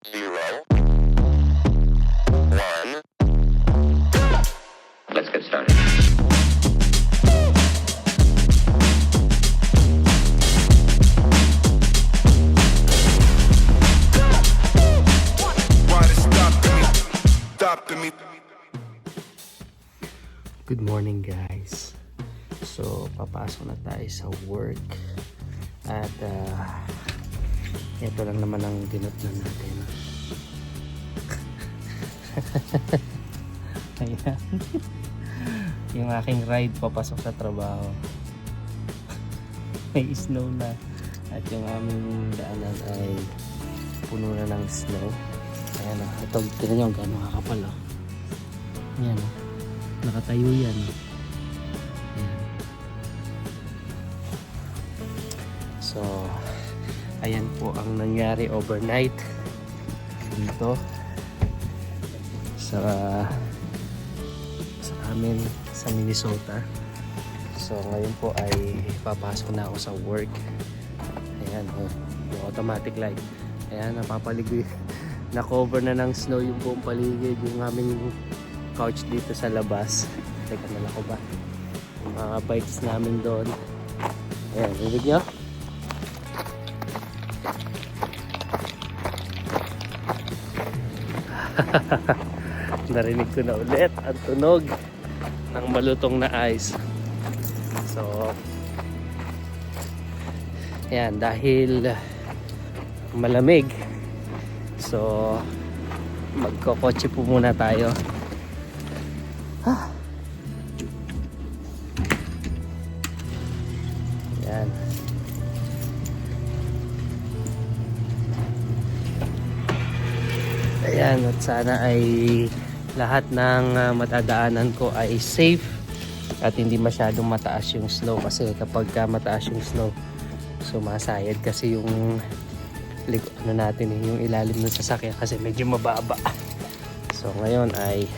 0, 1. Let's get started. Good morning guys. So papasok na tayo sa work. At ito lang naman ang dinutnan natin. Ayan. Yung aking ride papasok sa trabaho. May snow na. At yung aming daanan ay puno na ng snow. Ayan o. Ito, tignan nyo gano'ng kakapal o. Ayan o. Nakatayo yan o. Ayan. So, ayan po ang nangyari overnight dito sa amin sa Minnesota. So ngayon po ay papasok na ako sa work. Ayan oh, yung automatic light. Ayan, napapaligoy. Na-cover na ng snow yung buong paligid. Yung aming couch dito sa labas. Teka, nala ko ba? Yung mga bikes namin doon. Ayan, ibig nyo? Narinig ko na ulit ang tunog ng malutong na ice. So ayan, dahil malamig, so magkokotse po muna tayo. Ayan. Ayan, at sana ay lahat ng matadaanan ko ay safe at hindi masyadong mataas yung snow, kasi kapag mataas yung snow, sumasayad kasi yung ano natin, yung ilalim ng sasakyan kasi medyo mababa. So ngayon ay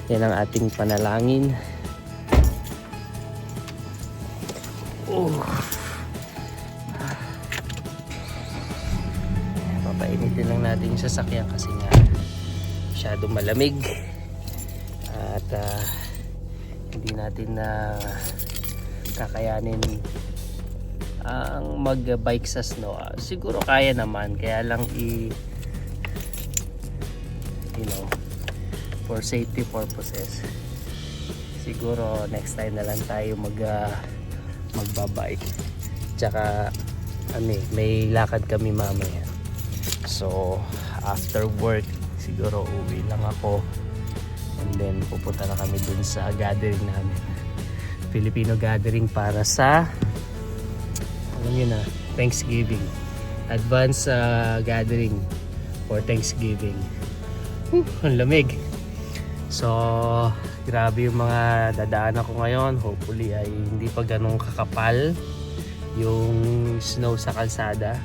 yan ang ating panalangin. Papainitin lang natin yung sasakyan kasi nga masyadong malamig at hindi natin na kakayanin ang mag-bike sa snow. Siguro kaya naman, kaya lang for safety purposes, siguro next time na lang tayo magbabike. Tsaka may lakad kami mamaya. So after work siguro uwi lang ako and then pupunta na kami dun sa gathering namin, Filipino gathering para sa Thanksgiving, advance gathering for Thanksgiving. Ang lamig. So grabe yung mga dadaanan ko ngayon. Hopefully ay hindi pa ganun kakapal yung snow sa kalsada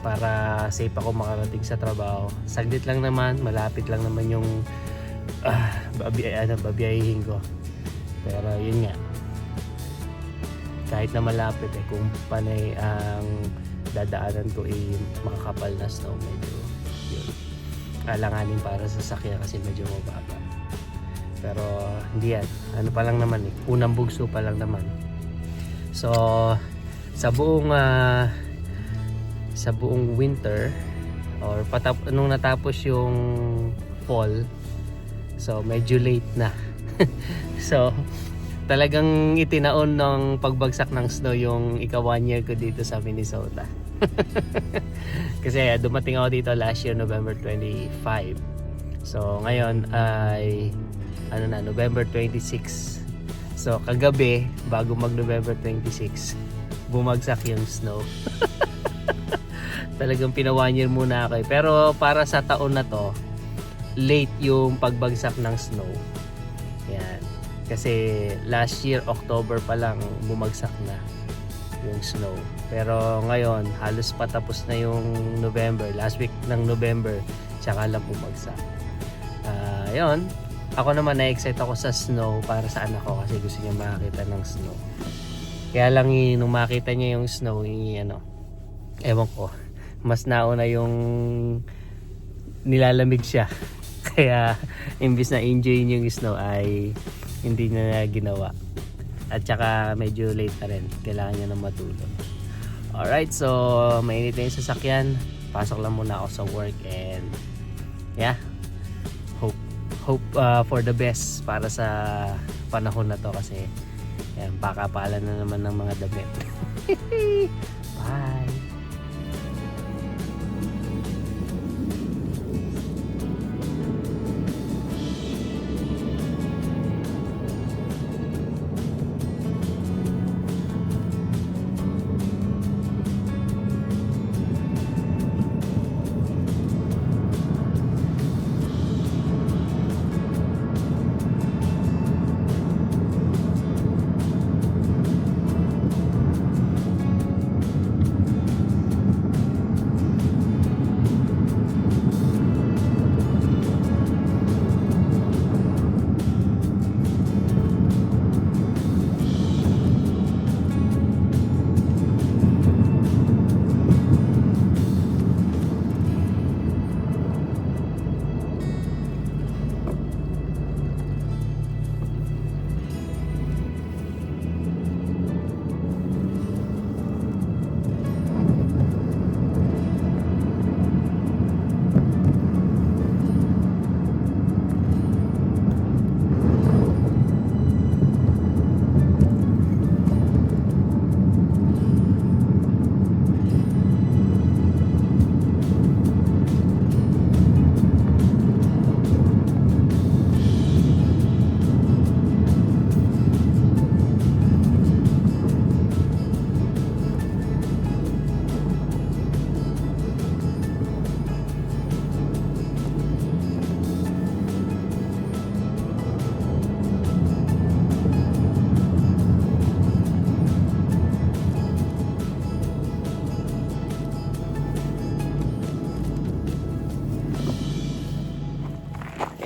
para safe ako makarating sa trabaho. Saglit lang naman, malapit lang naman yung babiyahin ko. Pero yun nga, kahit na malapit kung panay ang dadaanan ko makakapal na snow, medyo yun, alanganin para sa sakyan kasi medyo mababa. Pero hindi yan, ano pa lang naman unang bugso pa lang naman. So sa buong winter or nung natapos yung fall, so medyo late na. So talagang itinaon ng pagbagsak ng snow yung ika 1 year ko dito sa Minnesota. Kasi dumating ako dito last year November 25. So ngayon ay November 26. So kagabi bago mag November 26 bumagsak yung snow. Talagang pina 1 year muna ako pero para sa taon na to late yung pagbagsak ng snow. Yan. Kasi last year October pa lang bumagsak na yung snow. Pero ngayon halos patapos na yung November, last week ng November tsaka lang bumagsak. Yun. Ako naman na-excite ako sa snow para sa anak ko kasi gusto niya makakita ng snow. Kaya lang nung makita niya yung snow, ewan ko, mas nauna yung nilalamig siya. Kaya imbis na enjoy yung snow ay hindi na ginawa. At saka medyo late na rin. Kailangan niya na matulog. Alright, so mainit na yung sasakyan. Pasok lang muna ako sa work and yeah, hope for the best para sa panahon na to kasi yan, pakapalan na naman ng mga damit. Bye!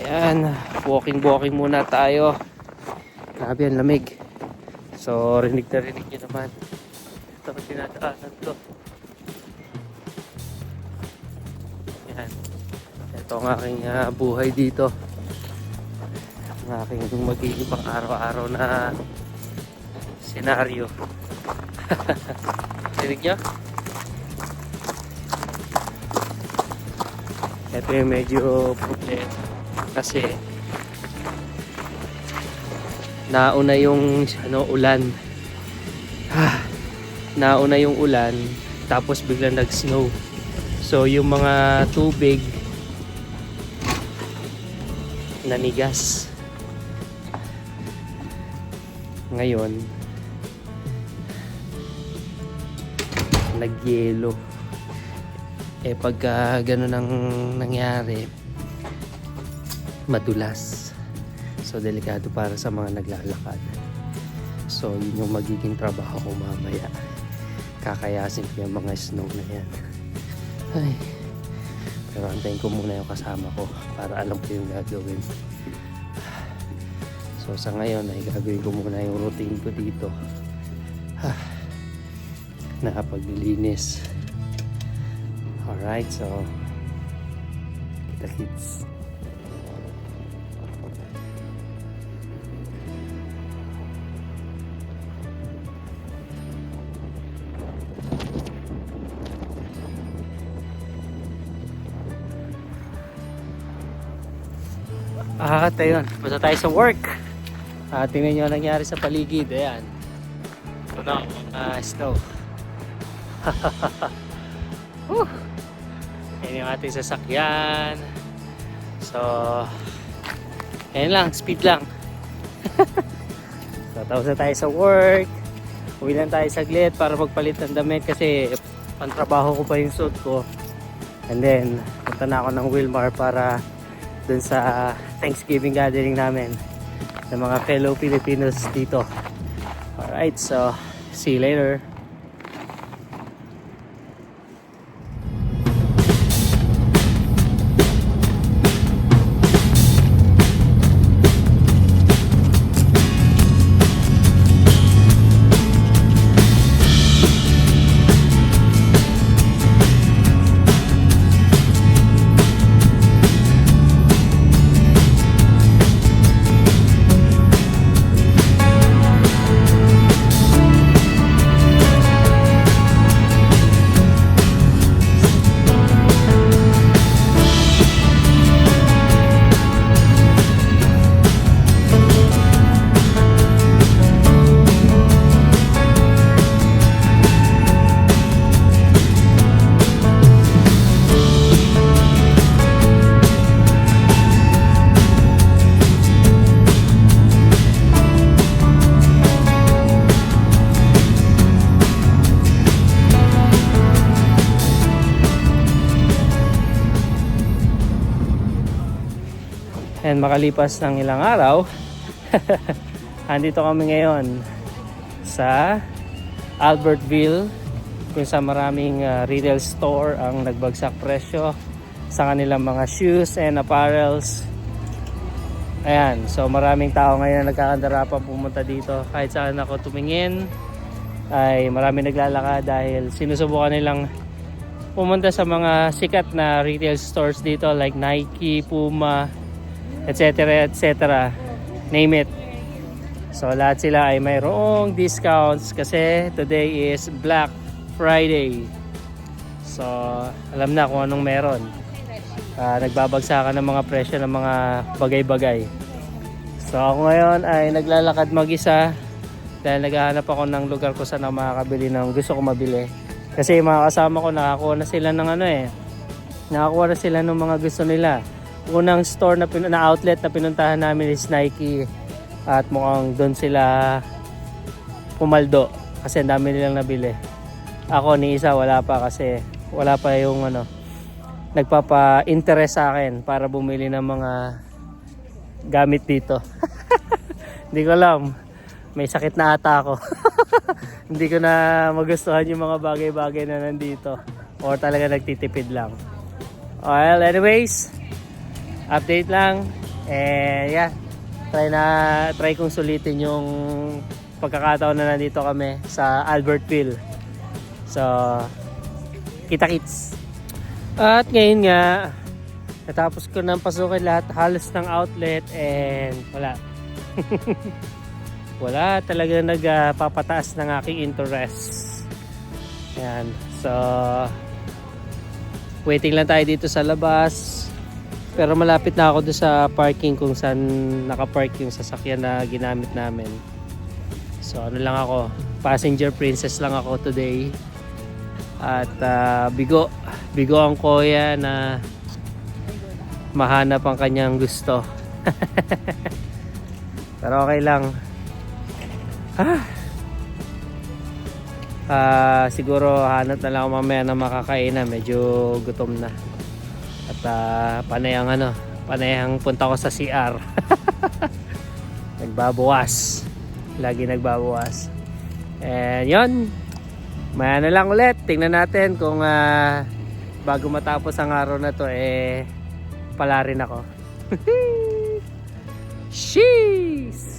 Ayan, walking muna tayo. Grabe ang lamig. So rinig na rinig nyo naman. Ito ang dinadaanan ko. Ayan. Ito ang aking buhay dito. Ang aking magiging pang araw-araw na senaryo. Rinig nyo? Ito yung medyo problema. Kasi nauna yung ulan. Nauna yung ulan tapos biglang nag-snow. So yung mga tubig nanigas. Ngayon nagyelo. Pagka ganun ang nangyari, madulas. So delikado para sa mga naglalakad. So yun yung magiging trabaho ko mamaya. Kakayasin ko yung mga snow na yan. Ay. Pero antayin ko muna yung kasama ko para alam ko yung gagawin. So sa ngayon ay gagawin ko muna yung routine ko dito. Nakapaglilinis. Alright, so kita-kits. Ayun, basta tayo sa work. Tingnan nyo ang nangyari sa paligid. Ayan, ito na snow. Ayan yung ating sasakyan. So ayan lang, speed lang. So tapos na tayo sa work. Uwi lang tayo saglit para magpalit ng damit kasi pantrabaho ko pa yung suit ko. And then punta na ako ng Wilmar para dun sa Thanksgiving gathering namin ng mga fellow Filipinos dito. Alright, so see you later. And makalipas ng ilang araw, andito kami ngayon sa Albertville, kung sa maraming retail store ang nagbagsak presyo sa kanilang mga shoes and apparels. Ayan, so maraming tao ngayon na nagkakandarapan pumunta dito. Kahit saan ako tumingin ay maraming naglalakad dahil sinusubukan nilang pumunta sa mga sikat na retail stores dito like Nike, Puma, etc. etc. Name it. So lahat sila ay mayroong discounts kasi today is Black Friday. So alam na kung anong meron. Nagbabagsakan ng mga presyo ng mga bagay-bagay. So ako ngayon ay naglalakad mag-isa dahil naghahanap ako ng lugar ko saan makakabili ng gusto ko mabili. Kasi yung mga kasama ko nakakuha na sila ng nakakuha na sila ng mga gusto nila. Unang store na outlet na pinuntahan namin is Nike at mukhang doon sila pumaldo kasi ang dami nilang nabili. Ako ni isa wala pa kasi wala pa yung nagpapa-interest sa akin para bumili ng mga gamit dito. Hindi ko alam, may sakit na ata ako. Hindi ko na magustuhan yung mga bagay-bagay na nandito or talaga nagtitipid lang. Well, anyways, update lang. Yeah, try kong sulitin yung pagkakataon na nandito kami sa Albertville. So, kita-kits. At ngayon nga, natapos ko nang pasukin lahat halos ng outlet and wala. Wala talaga nagpapataas ng aking interest. Ayan. So, waiting lang tayo dito sa labas. Pero malapit na ako doon sa parking kung saan nakapark yung sasakyan na ginamit namin. So ano lang ako, passenger princess lang ako today. At bigo ang kuya na mahanap ang kanyang gusto. Pero okay lang. Siguro hanap na lang ako mamaya na makakain na, medyo gutom na. At panay ang punta ko sa CR. Nagbabawas. Lagi nagbabawas. And yun, maya na lang ulit. Tingnan natin kung bago matapos ang araw na to pala rin ako. Sheesh!